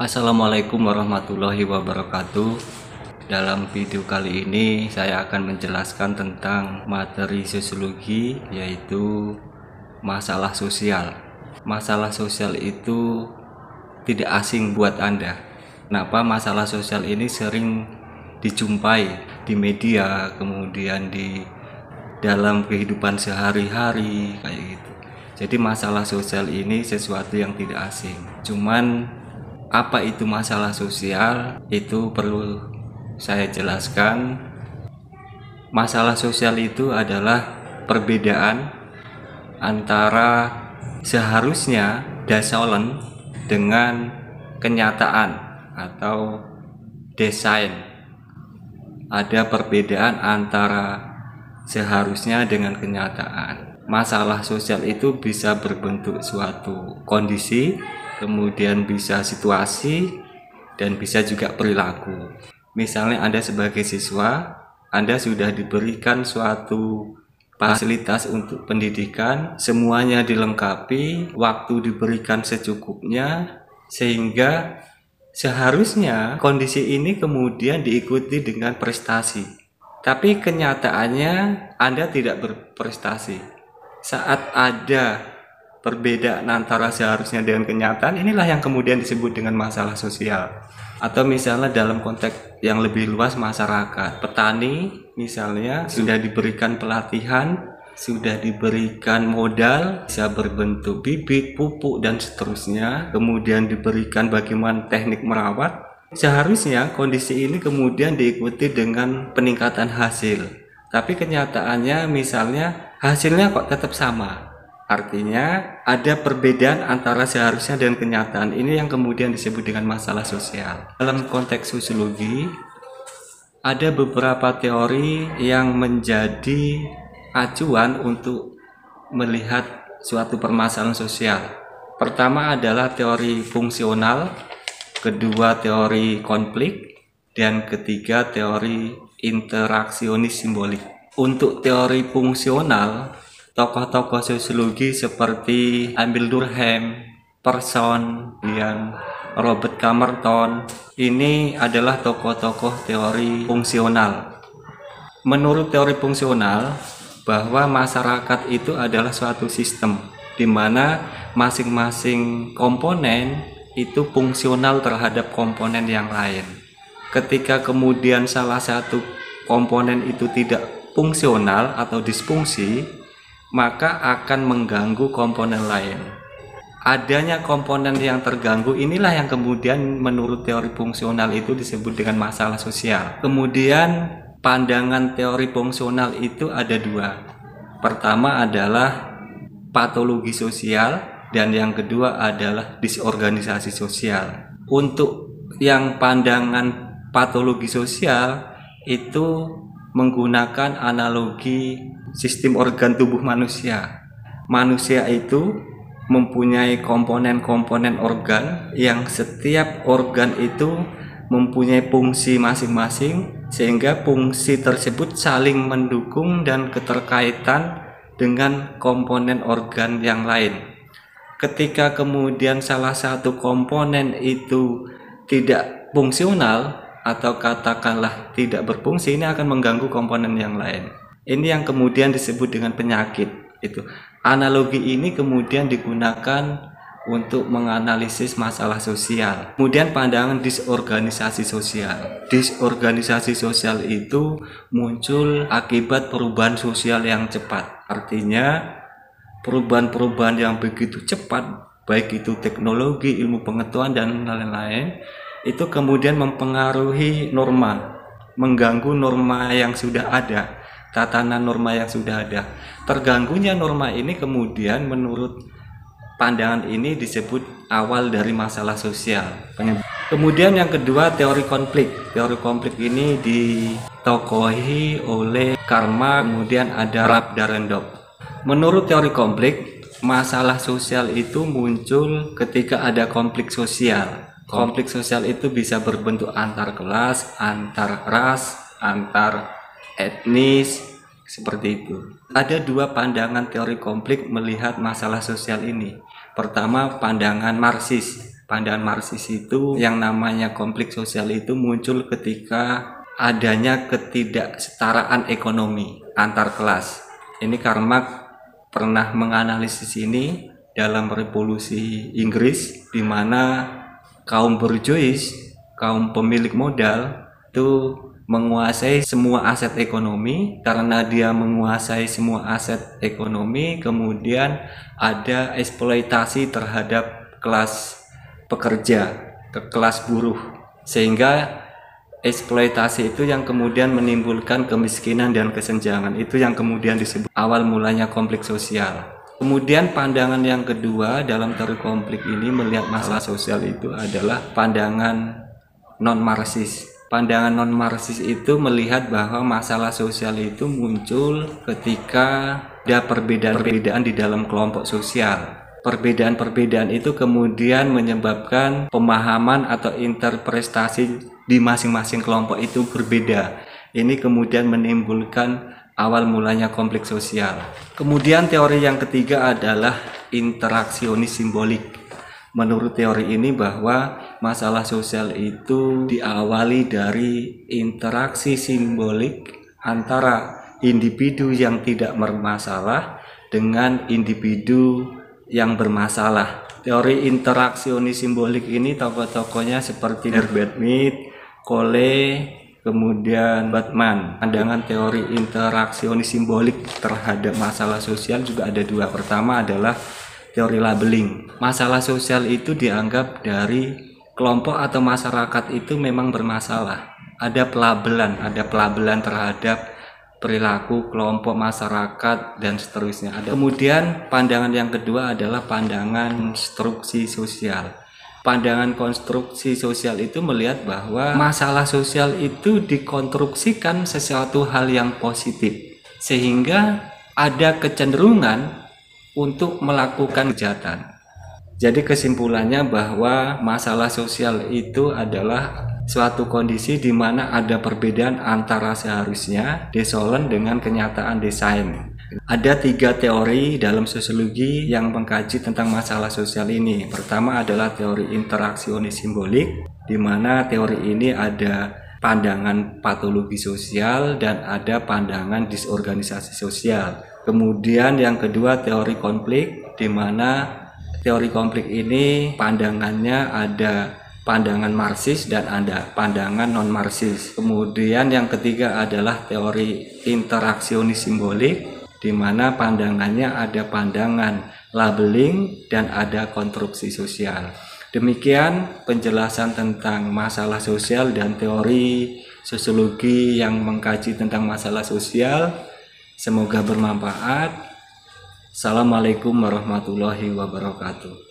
Assalamualaikum warahmatullahi wabarakatuh. Dalam video kali ini saya akan menjelaskan tentang materi sosiologi, yaitu masalah sosial. Masalah sosial itu tidak asing buat Anda. Kenapa masalah sosial ini sering dijumpai di media, kemudian di dalam kehidupan sehari-hari kayak gitu. Jadi masalah sosial ini sesuatu yang tidak asing. Cuman apa itu masalah sosial, itu perlu saya jelaskan. Masalah sosial itu adalah perbedaan antara seharusnya dasolen dengan kenyataan atau desain. Ada perbedaan antara seharusnya dengan kenyataan. Masalah sosial itu bisa berbentuk suatu kondisi, kemudian bisa situasi, dan bisa juga perilaku. Misalnya Anda sebagai siswa, Anda sudah diberikan suatu fasilitas untuk pendidikan, semuanya dilengkapi, waktu diberikan secukupnya, sehingga seharusnya kondisi ini kemudian diikuti dengan prestasi. Tapi kenyataannya Anda tidak berprestasi. Saat ada perbedaan antara seharusnya dengan kenyataan, inilah yang kemudian disebut dengan masalah sosial. Atau misalnya dalam konteks yang lebih luas masyarakat, petani misalnya sudah diberikan pelatihan, sudah diberikan modal, bisa berbentuk bibit, pupuk, dan seterusnya, kemudian diberikan bagaimana teknik merawat. Seharusnya kondisi ini kemudian diikuti dengan peningkatan hasil, tapi kenyataannya misalnya hasilnya kok tetap sama. Artinya ada perbedaan antara seharusnya dan kenyataan. Ini yang kemudian disebut dengan masalah sosial. Dalam konteks sosiologi, ada beberapa teori yang menjadi acuan untuk melihat suatu permasalahan sosial. Pertama adalah teori fungsional, kedua teori konflik, dan ketiga teori interaksionis simbolik. Untuk teori fungsional, tokoh-tokoh sosiologi seperti Emil Durkheim, Person, dan Robert Camerton ini adalah tokoh-tokoh teori fungsional. Menurut teori fungsional, bahwa masyarakat itu adalah suatu sistem di mana masing-masing komponen itu fungsional terhadap komponen yang lain. Ketika kemudian salah satu komponen itu tidak fungsional atau disfungsi, maka akan mengganggu komponen lain. Adanya komponen yang terganggu inilah yang kemudian menurut teori fungsional itu disebut dengan masalah sosial. Kemudian pandangan teori fungsional itu ada dua. Pertama adalah patologi sosial, dan yang kedua adalah disorganisasi sosial. Untuk yang pandangan patologi sosial itu menggunakan analogi sistem organ tubuh manusia. Manusia itu mempunyai komponen-komponen organ yang setiap organ itu mempunyai fungsi masing-masing, sehingga fungsi tersebut saling mendukung dan keterkaitan dengan komponen organ yang lain. Ketika kemudian salah satu komponen itu tidak fungsional atau katakanlah tidak berfungsi, ini akan mengganggu komponen yang lain. Ini yang kemudian disebut dengan penyakit. Itu analogi ini kemudian digunakan untuk menganalisis masalah sosial. Kemudian pandangan disorganisasi sosial. Disorganisasi sosial itu muncul akibat perubahan sosial yang cepat. Artinya perubahan-perubahan yang begitu cepat, baik itu teknologi, ilmu pengetahuan, dan lain-lain, itu kemudian mempengaruhi norma, mengganggu norma yang sudah ada, tatanan norma yang sudah ada. Terganggunya norma ini kemudian menurut pandangan ini disebut awal dari masalah sosial. Kemudian yang kedua teori konflik. Teori konflik ini ditokohi oleh Karl Marx, kemudian ada Ralph Dahrendorf. Menurut teori konflik, masalah sosial itu muncul ketika ada konflik sosial. Konflik sosial itu bisa berbentuk antar kelas, antar ras, antar etnis, seperti itu. Ada dua pandangan teori konflik melihat masalah sosial ini. Pertama, pandangan Marxis. pandangan Marxis itu yang namanya konflik sosial itu muncul ketika adanya ketidaksetaraan ekonomi antar kelas. Ini Karl Marx pernah menganalisis ini dalam revolusi Inggris, di mana kaum borjuis, kaum pemilik modal itu menguasai semua aset ekonomi. Karena dia menguasai semua aset ekonomi, kemudian ada eksploitasi terhadap kelas pekerja, ke kelas buruh, sehingga eksploitasi itu yang kemudian menimbulkan kemiskinan dan kesenjangan. Itu yang kemudian disebut awal mulanya konflik sosial. Kemudian pandangan yang kedua dalam teori konflik ini melihat masalah sosial itu adalah pandangan non-Marxis. Pandangan non-Marxis itu melihat bahwa masalah sosial itu muncul ketika ada perbedaan-perbedaan di dalam kelompok sosial. Perbedaan-perbedaan itu kemudian menyebabkan pemahaman atau interpretasi di masing-masing kelompok itu berbeda. Ini kemudian menimbulkan awal mulanya konflik sosial. Kemudian teori yang ketiga adalah interaksionis simbolik. Menurut teori ini bahwa masalah sosial itu diawali dari interaksi simbolik antara individu yang tidak bermasalah dengan individu yang bermasalah. Teori interaksionis simbolik ini tokoh-tokohnya seperti Herbert Mead, Cole, kemudian Batman. Pandangan teori interaksionis simbolik terhadap masalah sosial juga ada dua. Pertama adalah teori labeling. Masalah sosial itu dianggap dari kelompok atau masyarakat itu memang bermasalah. Ada pelabelan terhadap perilaku kelompok masyarakat dan seterusnya. Kemudian pandangan yang kedua adalah pandangan konstruksi sosial. Pandangan konstruksi sosial itu melihat bahwa masalah sosial itu dikonstruksikan sesuatu hal yang positif, sehingga ada kecenderungan untuk melakukan kejahatan. Jadi kesimpulannya bahwa masalah sosial itu adalah suatu kondisi di mana ada perbedaan antara seharusnya desolen dengan kenyataan desain. Ada 3 teori dalam sosiologi yang mengkaji tentang masalah sosial ini. Pertama adalah teori interaksionis simbolik, di mana teori ini ada pandangan patologi sosial dan ada pandangan disorganisasi sosial. Kemudian yang kedua teori konflik, di mana teori konflik ini pandangannya ada pandangan Marxis dan ada pandangan non-Marxis. Kemudian yang ketiga adalah teori interaksionis simbolik, di mana pandangannya ada pandangan labeling dan ada konstruksi sosial. Demikian penjelasan tentang masalah sosial dan teori sosiologi yang mengkaji tentang masalah sosial. Semoga bermanfaat. Assalamualaikum warahmatullahi wabarakatuh.